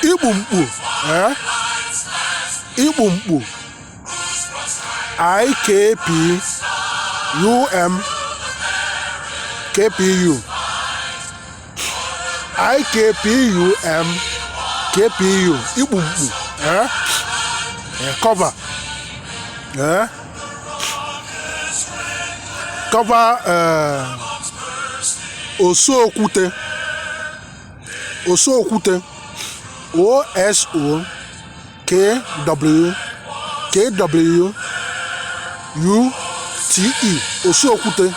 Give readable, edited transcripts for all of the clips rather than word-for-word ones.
Ikpumkpu, Ikpumkpu, IKPUMKPU, IKPUMKPU, Ikpumkpu, cover, cover Osokwute, Osokwute, OSOKWUTE, Osokwute.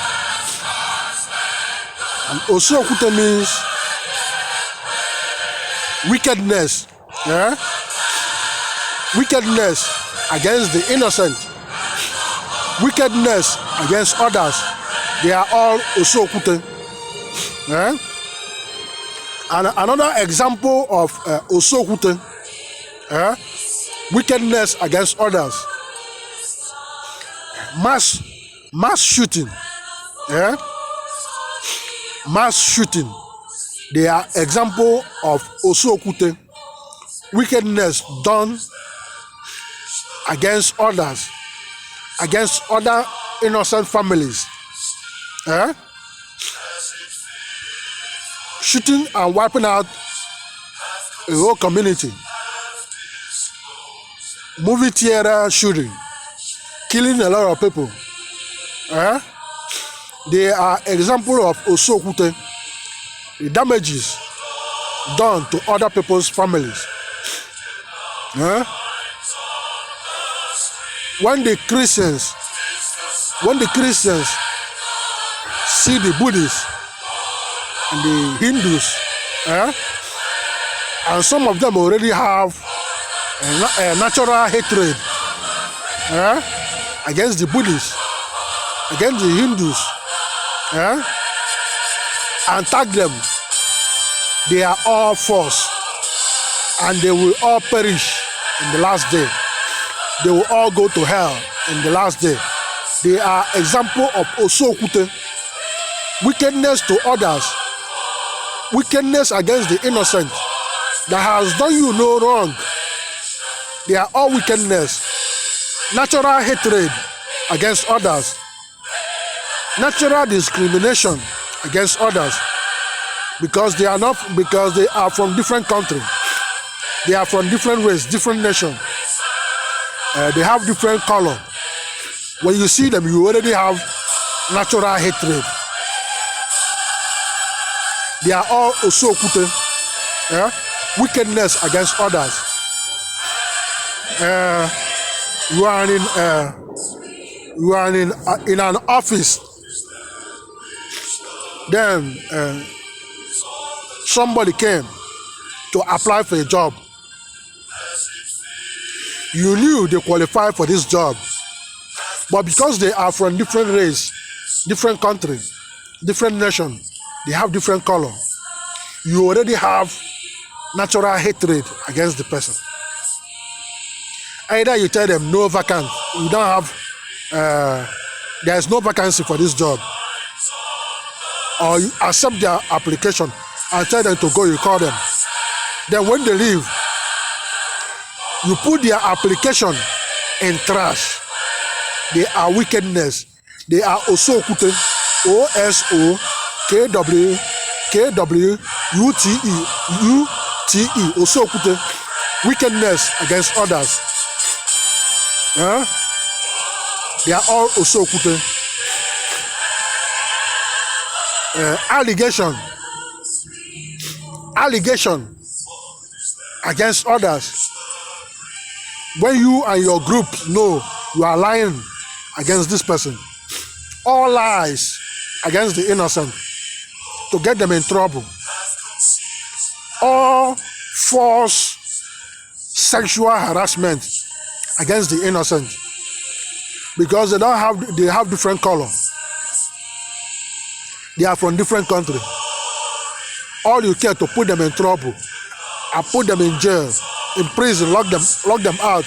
And Osokwute means wickedness, wickedness against the innocent, wickedness against others. They are all Osokwute. And another example of Osokwute, wickedness against others, mass shooting, mass shooting. They are example of Osokwute, wickedness done against others, against other innocent families. Shooting and wiping out a whole community. Movie theater shooting, killing a lot of people. They are example of Osokwute, the damages done to other people's families. When the Christians see the Buddhists and the Hindus, and some of them already have a natural hatred against the Buddhists, against the Hindus, and tag them, they are all false, and they will all perish in the last day. They will all go to hell in the last day. They are example of Osokwute, wickedness to others, wickedness against the innocent that has done you no wrong. They are all wickedness, natural hatred against others, natural discrimination against others, because they are from different countries, they are from different race, different nation. They have different color. When you see them, you already have natural hatred. They are all Osokwute, wickedness against others. You are in an office. Then somebody came to apply for a job. You knew they qualified for this job, but because they are from different race, different country, different nation, they have different color, you already have natural hatred against the person. Either you tell them no vacant, you don't have, there is no vacancy for this job, or you accept their application and tell them to go, you call them. Then when they leave, you put their application in trash. They are wickedness. They are Osokwute, OSOKWUTE, Osokwute, wickedness against others. They are all Osokwute. Allegation against others. When you and your group know you are lying against this person, all lies against the innocent to get them in trouble, all false sexual harassment against the innocent, because they have different color, they are from different country. All you care to put them in trouble and put them in jail, in prison, lock them out.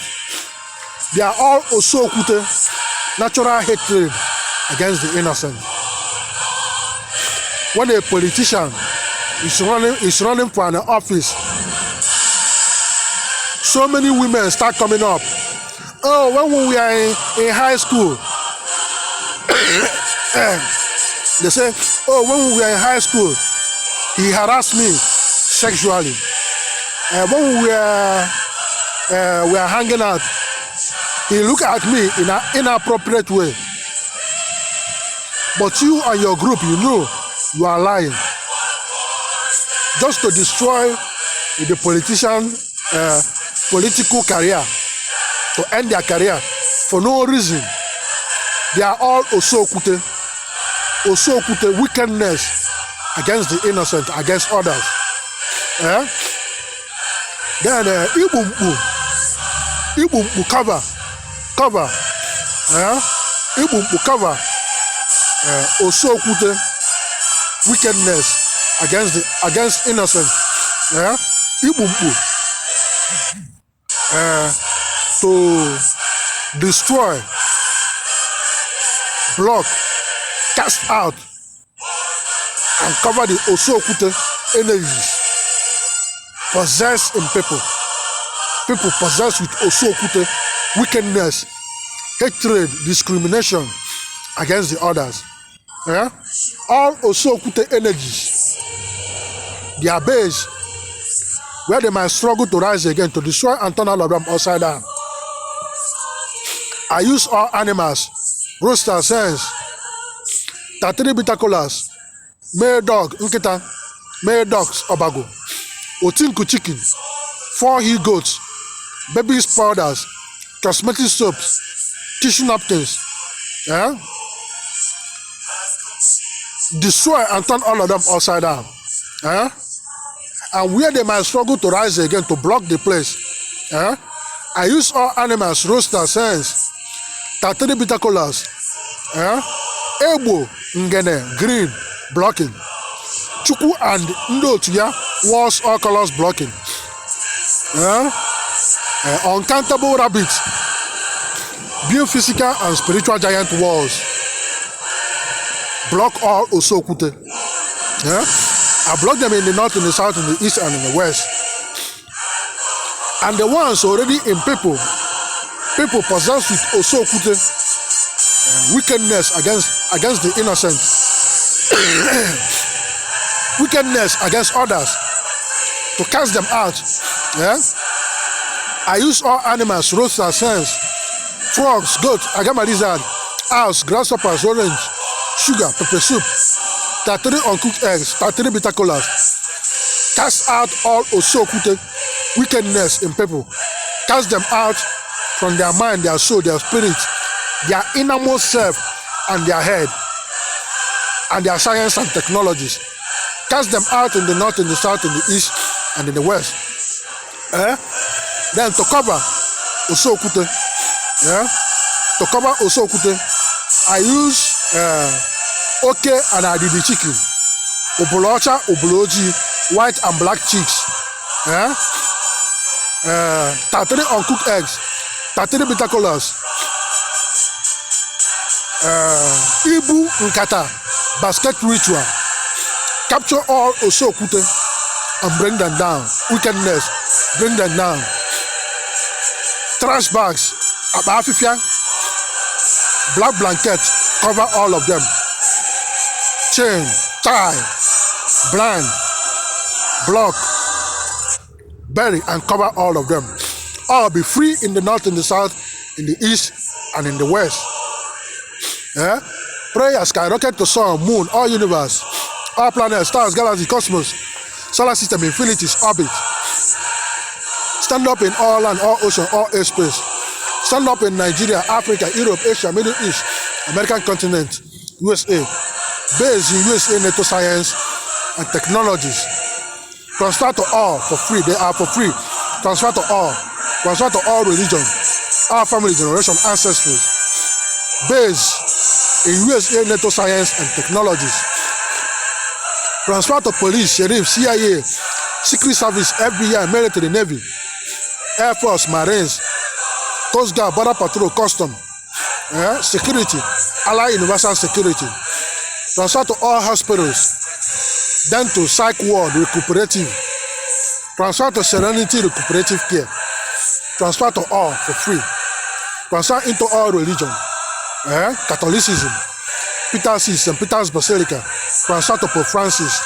They are all Osokwute, natural hatred against the innocent. when a politician is running for an office, so many women start coming up. Oh, when we are in high school, they say, oh, when we were in high school, he harassed me sexually. When we were hanging out, he looked at me in an inappropriate way. But you and your group, you know you are lying. Just to destroy the politician political career, to end their career for no reason. They are all Osokwute. Osokwute, wickedness against the innocent, against others. Then Ikpumkpu cover. Ikpumkpu cover. Osokwute, wickedness against innocent. Ikpumkpu to destroy, block, cast out, and cover the Osokwute energies possessed in people. People possessed with Osokwute wickedness, hatred, discrimination against the others. All Osokwute energies, their base, where they might struggle to rise again, to destroy and turn all of them upside down. I use all animals, roosters, hens, 33 bitter colors, male dog, nkita, male dogs, obago, otinku chicken, 4 he goats, babies powders, cosmetic soaps, tissue napkins, destroy and turn all of them upside down. And where they might struggle to rise again, to block the place, I use all animals, roosters, hens, 33 bitter colors, Ebo, Ngene, green, blocking. Chukwu and Ndotuya, walls, all colors blocking. Uncountable rabbits, being physical and spiritual giant walls. Block all Osokwute. I block them in the north, in the south, in the east, and in the west. And the ones already in people possessed with Osokwute, wickedness against the innocent, wickedness against others, to cast them out. I use all animals, roosters, hens, frogs, goats, agama lizard, owls, grasshoppers, orange, sugar, pepper soup, 33 uncooked eggs, 33 bitter colors. Cast out all Osokwute wickedness in people. Cast them out from their mind, their soul, their spirit, their innermost self, and their head, and their science and technologies. Cast them out in the north, in the south, in the east, and in the west. Then to cover Osokwute, to cover Osokwute, I use Oke and Adidi chicken, Obolocha, Oboloji, white and black chicks, 33 uncooked eggs, 33 bitter colors, Ibu Nkata, basket ritual. Capture all Osokwute and bring them down. Wickedness, bring them down. Trash bags, Abafifia, black blanket, cover all of them. Chain, tie, blind, block, bury, and cover all of them. All be free in the north, in the south, in the east, and in the west. Prayer skyrocket to sun, moon, all universe, all planets, stars, galaxies, cosmos, solar system, infinities, orbit. Stand up in all land, all ocean, all airspace. Stand up in Nigeria, Africa, Europe, Asia, Middle East, American continent, USA. Based in USA NATO science and technologies. Transfer to all for free. They are for free. Transfer to all. Transfer to all religion, all family, generation, ancestry. Based in USA NATO science and technologies. Transfer to police, sheriff, CIA, Secret Service, FBI, military, Navy, Air Force, Marines, Coast Guard, Border Patrol, Custom, security, Allied Universal Security. Transfer to all hospitals, then to psych ward recuperative, transfer to serenity recuperative care, transfer to all for free, transfer into all religion, Catholicism, Peter C, St. Peter's Basilica, transfer to Pope Francis.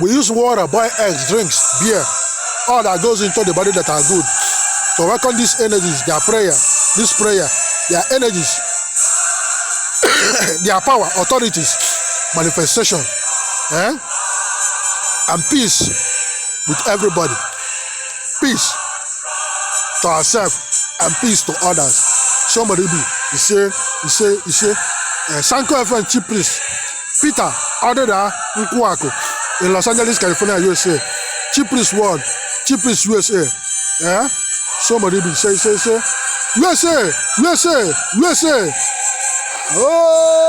We use water, boiled eggs, drinks, beer, all that goes into the body that are good to welcome these energies, their prayer, this prayer, their energies, their power, authorities, manifestation, and peace with everybody, peace to ourselves and peace to others. Somebody he say, Sanko FM Chiefpriest, Peter, Odira, Nkwuaku in Los Angeles, California, USA, Chiefpriest World, Chiefpriest USA, somebody say, USA. Oh.